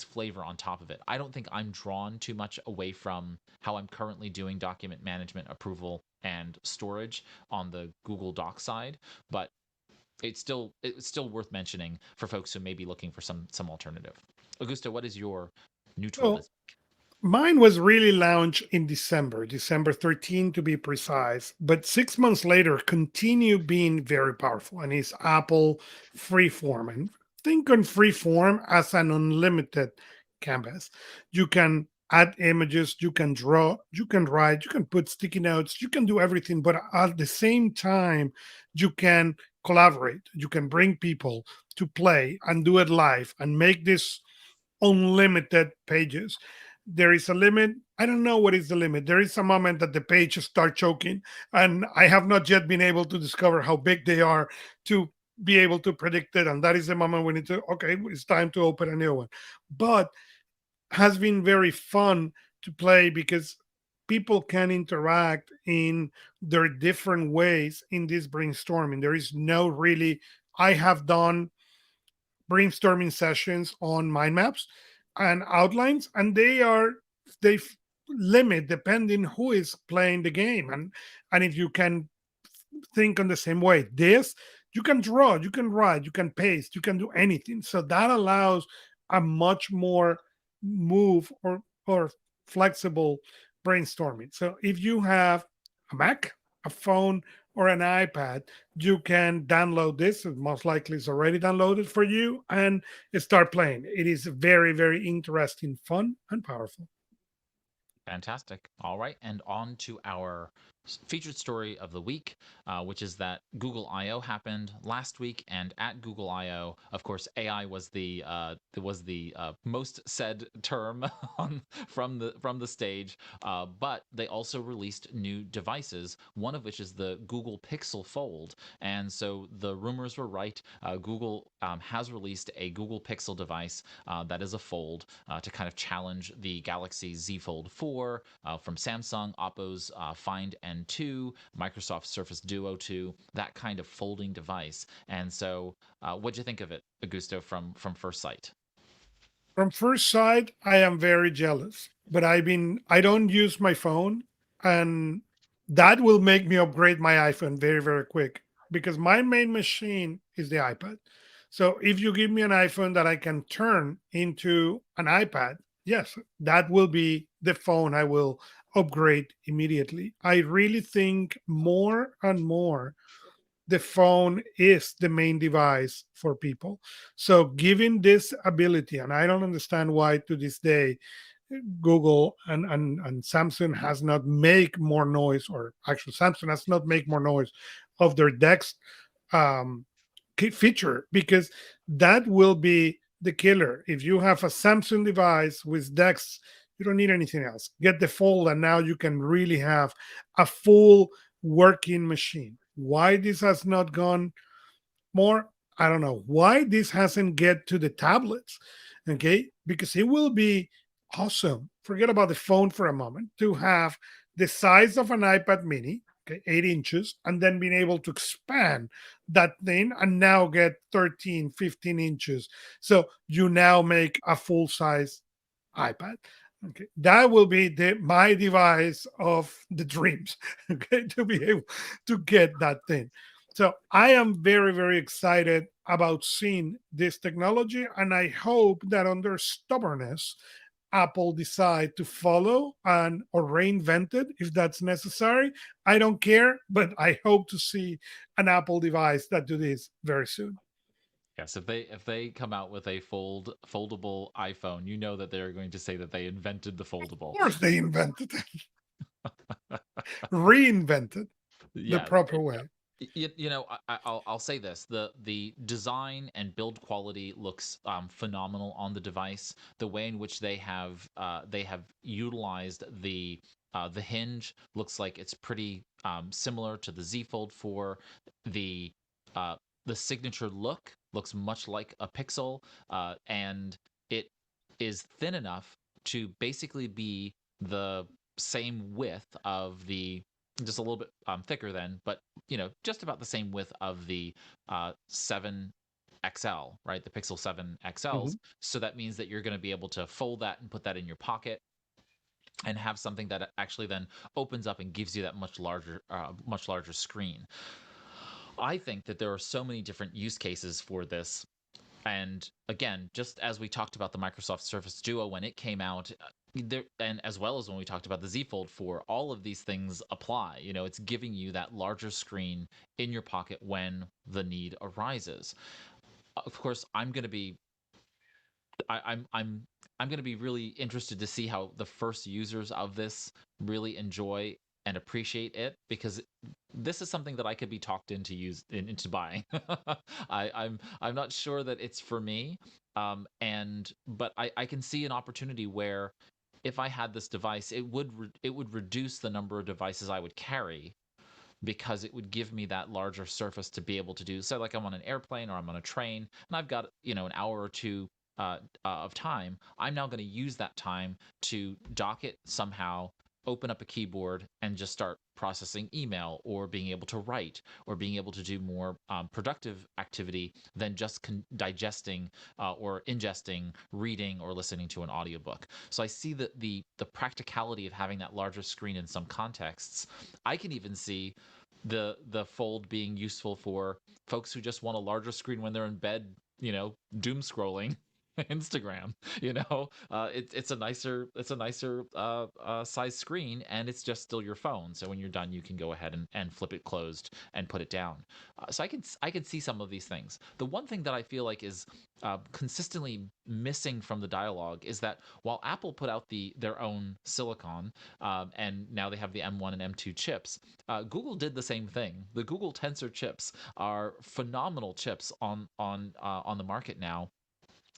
flavor on top of it. I don't think I'm drawn too much away from how I'm currently doing document management, approval, and storage on the Google Docs side, but it's still worth mentioning for folks who may be looking for some alternative. Augusto, what is your new tool Well, this? mine was really launched in December 13 to be precise, but 6 months later continue being very powerful. And it's Apple Freeform. And think on Freeform as an unlimited canvas. You can add images, you can draw, you can write, you can put sticky notes, you can do everything, but at the same time, you can collaborate, you can bring people to play and do it live and make this unlimited pages. There is a limit. I don't know what is the limit. There is a moment that the pages start choking, and I have not yet been able to discover how big they are to be able to predict it. And that is the moment we need to, okay, it's time to open a new one. But has been very fun to play because people can interact in their different ways in this brainstorming. There is no really, I have done brainstorming sessions on mind maps and outlines, and they limit depending who is playing the game, and if you can think on the same way. This, you can draw, you can write, you can paste, you can do anything. So that allows a much more move or flexible brainstorming. So if you have a Mac, a phone, or an iPad, you can download this. Most likely it's already downloaded for you and start playing. It is very, very interesting, fun, and powerful. Fantastic. All right, and on to our featured story of the week, which is that Google I/O happened last week, and at Google I/O, of course, AI was the most said term from the stage. But they also released new devices, one of which is the Google Pixel Fold, and so the rumors were right. Google has released a Google Pixel device that is a fold to kind of challenge the Galaxy Z Fold 4 from Samsung, Oppo's Find N2, Microsoft Surface Duo 2, that kind of folding device. And so, what'd you think of it, Augusto, from first sight? From first sight, I am very jealous, but I don't use my phone, and that will make me upgrade my iPhone very, very quick because my main machine is the iPad. So if you give me an iPhone that I can turn into an iPad, yes, that will be the phone I will upgrade immediately. I really think more and more the phone is the main device for people. So giving this ability, and I don't understand why to this day Google and Samsung has not make more noise, or actually Samsung has not make more noise of their Dex um, feature, because that will be the killer. If you have a Samsung device with Dex, you don't need anything else. Get the Fold, and now you can really have a full working machine. Why this has not gone more, I don't know. Why this hasn't get to the tablets, okay? Because it will be awesome. Forget about the phone for a moment, to have the size of an iPad mini, okay, 8 inches, and then being able to expand that thing and now get 13, 15 inches. So you now make a full size iPad. Okay, that will be my device of the dreams. Okay, to be able to get that thing. So I am very, very excited about seeing this technology, and I hope that under stubbornness, Apple decide to follow and or reinvent it if that's necessary. I don't care, but I hope to see an Apple device that do this very soon. Yes, if they come out with a foldable iPhone, you know that they're going to say that they invented the Of foldable. course, they invented it, reinvented the Yeah, proper way. I'll say this: the design and build quality looks phenomenal on the device. The way in which they have utilized the hinge looks like it's pretty similar to the Z Fold 4. The uh, the signature look looks much like a Pixel, and it is thin enough to basically be the same width of the, just a little bit thicker then, but just about the same width of the 7 XL, right? The Pixel 7 XLs. Mhm. So that means that you're going to be able to fold that and put that in your pocket and have something that actually then opens up and gives you that much larger screen. I think that there are so many different use cases for this. And again, just as we talked about the Microsoft Surface Duo when it came out, there, and as well as when we talked about the Z Fold 4, all of these things apply. It's giving you that larger screen in your pocket when the need arises. Of course, I, I'm I'm I'm going to be really interested to see how the first users of this really enjoy and appreciate it, because this is something that I could be talked into buying. I'm not sure that it's for me, but I can see an opportunity where if I had this device, it would reduce the number of devices I would carry, because it would give me that larger surface to be able to do. So, like, I'm on an airplane or I'm on a train and I've got an hour or two of time. I'm now going to use that time to dock it somehow, open up a keyboard, and just start processing email, or being able to write, or being able to do more productive activity than just digesting or ingesting, reading, or listening to an audiobook. So I see that the practicality of having that larger screen in some contexts. I can even see the fold being useful for folks who just want a larger screen when they're in bed, doom scrolling. Instagram. It's a nicer size screen, and it's just still your phone. So when you're done, you can go ahead and flip it closed and put it down. So I can see some of these things. The one thing that I feel like is consistently missing from the dialogue is that while Apple put out their own silicon, and now they have the M1 and M2 chips, Google did the same thing. The Google Tensor chips are phenomenal chips on the market now.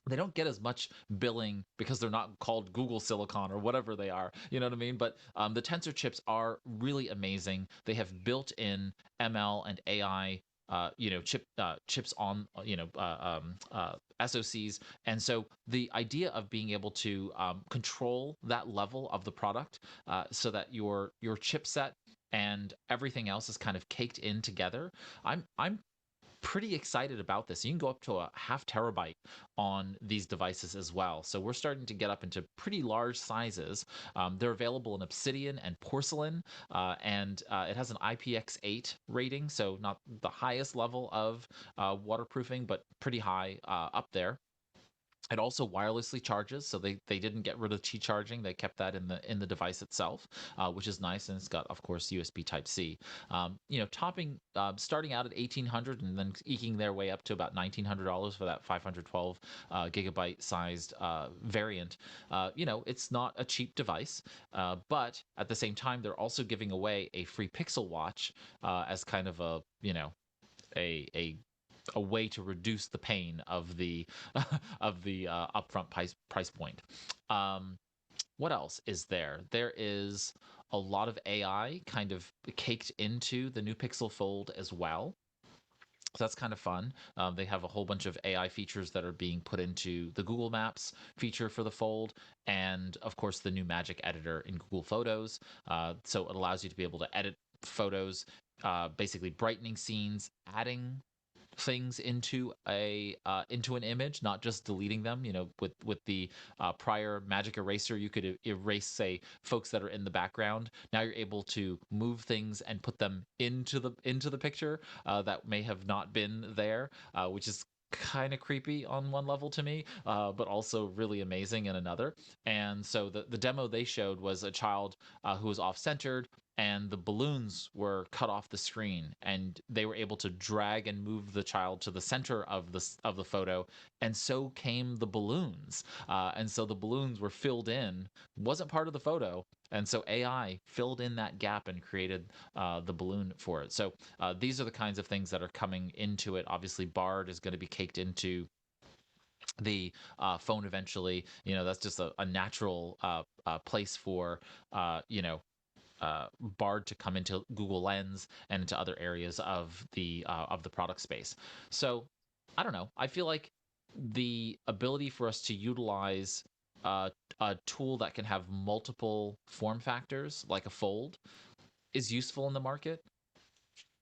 They don't get as much billing because they're not called Google Silicon or whatever they are. You know what I mean? But the Tensor chips are really amazing. They have built-in ML and AI, chips on, SoCs, and so the idea of being able to control that level of the product, so that your chipset and everything else is kind of caked in together. I'm pretty excited about this. You can go up to a half terabyte on these devices as well. So we're starting to get up into pretty large sizes. They're available in obsidian and porcelain, and it has an IPX8 rating, so not the highest level of waterproofing, but pretty high up there. It also wirelessly charges, so they didn't get rid of Qi charging. They kept that in the device itself, which is nice, and it's got, of course, USB Type C. Topping starting out at 1,800 and then eking their way up to about $1,900 for that 512 gigabyte sized variant. It's not a cheap device, but at the same time, they're also giving away a free Pixel Watch as kind of a a way to reduce the pain of the of the upfront price point. Um, what else is there? There is a lot of AI kind of caked into the new Pixel Fold as well. So that's kind of fun. They have a whole bunch of AI features that are being put into the Google Maps feature for the Fold, and of course the new Magic Editor in Google Photos. So it allows you to be able to edit photos, basically brightening scenes, adding things into an image, not just deleting them. With the prior Magic Eraser, you could erase, say, folks that are in the background. Now you're able to move things and put them into the picture that may have not been there, which is kind of creepy on one level to me, but also really amazing in another. And so the demo they showed was a child who was off centered, and the balloons were cut off the screen, and they were able to drag and move the child to the center of the photo, and so came the balloons. And so the balloons were filled in, wasn't part of the photo, and so AI filled in that gap and created the balloon for it. So these are the kinds of things that are coming into it. Obviously, Bard is going to be caked into the phone eventually. That's just a natural place for Bard to come into Google Lens and into other areas of the product space. So I don't know. I feel like the ability for us to utilize a tool that can have multiple form factors, like a Fold, is useful in the market.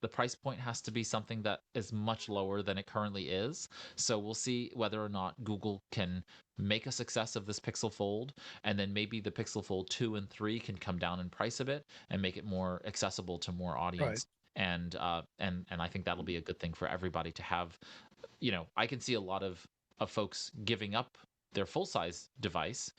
The price point has to be something that is much lower than it currently is. So we'll see whether or not Google can make a success of this Pixel Fold, and then maybe the Pixel Fold 2 and 3 can come down in price a bit and make it more accessible to more Right. audience. And I think that'll be a good thing for everybody to have. I can see a lot of folks giving up their full size device.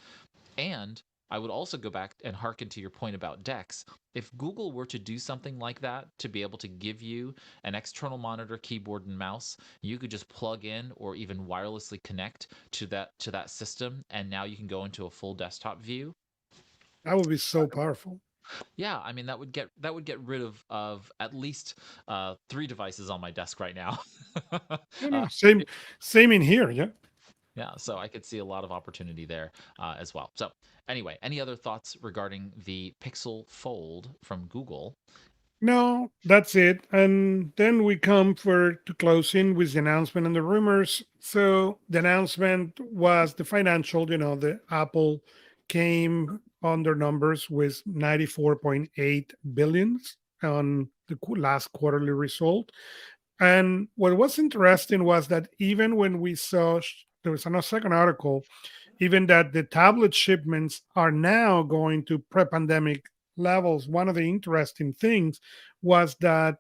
And I would also go back and hearken to your point about DeX. If Google were to do something like that, to be able to give you an external monitor, keyboard, and mouse, you could just plug in or even wirelessly connect to that system, and now you can go into a full desktop view. That would be so powerful. Yeah, I mean that would get rid of at least three devices on my desk right now. No, uh, no, same in here. Yeah. yeah, so I could see a lot of opportunity there as well. So anyway, any other thoughts regarding the Pixel Fold from Google? No, that's it. And then we come for to closing with the announcement and the rumors. So the announcement was the financial, the Apple came on their numbers with 94.8 billions on the last quarterly result. And what was interesting was that even when we saw, there was another second article, even that the tablet shipments are now going to pre-pandemic levels. One of the interesting things was that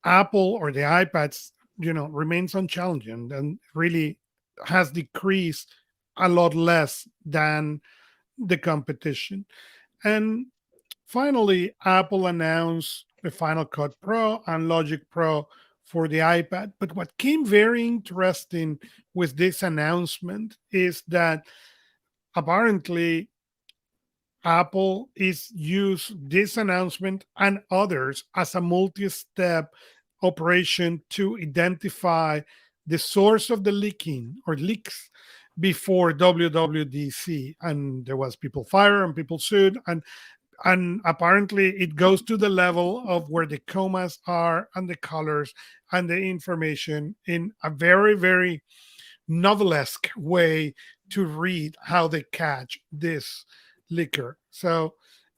Apple or the iPads, remains unchallenging and really has decreased a lot less than the competition. And finally, Apple announced the Final Cut Pro and Logic Pro for the iPad. But what came very interesting with this announcement is that apparently Apple is used this announcement and others as a multi-step operation to identify the source of the leaking or leaks before WWDC, and there was people fired and people sued, and apparently it goes to the level of where the commas are and the colors and the information in a very novelesque way to read how they catch this liquor. So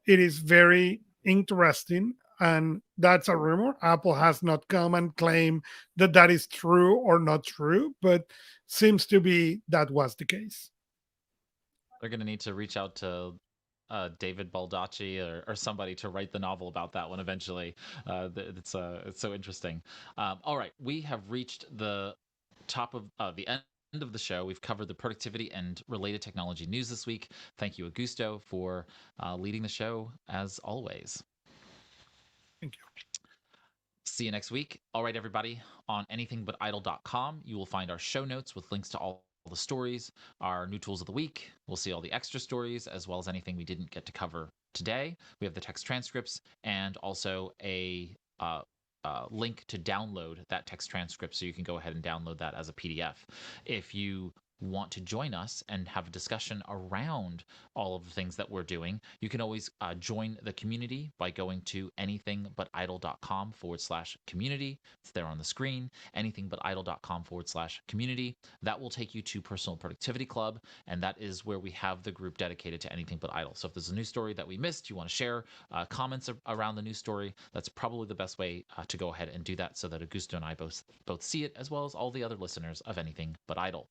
it is very interesting. And that's a rumor. Apple has not come and claimed that that is true or not true, but seems to be that was the case. They're going to need to reach out to David Baldacci or somebody to write the novel about that one eventually. It's so interesting. All right, we have reached the top of the end of the show. We've covered the productivity and related technology news this week. Thank you, Augusto, for leading the show as always. Thank you. See you next week. All right, everybody. On anythingbutidle.com, you will find our show notes with links to all the stories, our new tools of the week. We'll see all the extra stories, as well as anything we didn't get to cover today. We have the text transcripts and also a link to download that text transcript, so you can go ahead and download that as a PDF. If you want to join us and have a discussion around all of the things that we're doing, you can always join the community by going to anythingbutidle.com/community. It's there on the screen, anythingbutidle.com/community. That will take you to Personal Productivity Club, and that is where we have the group dedicated to anything but idle. So if there's a news story that we missed, you want to share comments around the news story, that's probably the best way to go ahead and do that, so that Augusto and I both see it, as well as all the other listeners of Anything But Idle.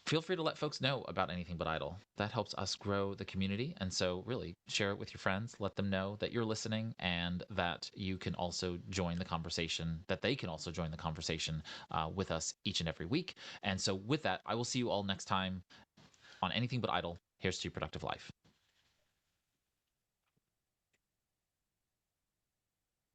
Feel free to let folks know about Anything But Idle. That helps us grow the community. And so really share it with your friends. Let them know that you're listening and that you can also join the conversation, that they can also join the conversation with us each and every week. And so with that, I will see you all next time on Anything But Idle. Here's to your productive life.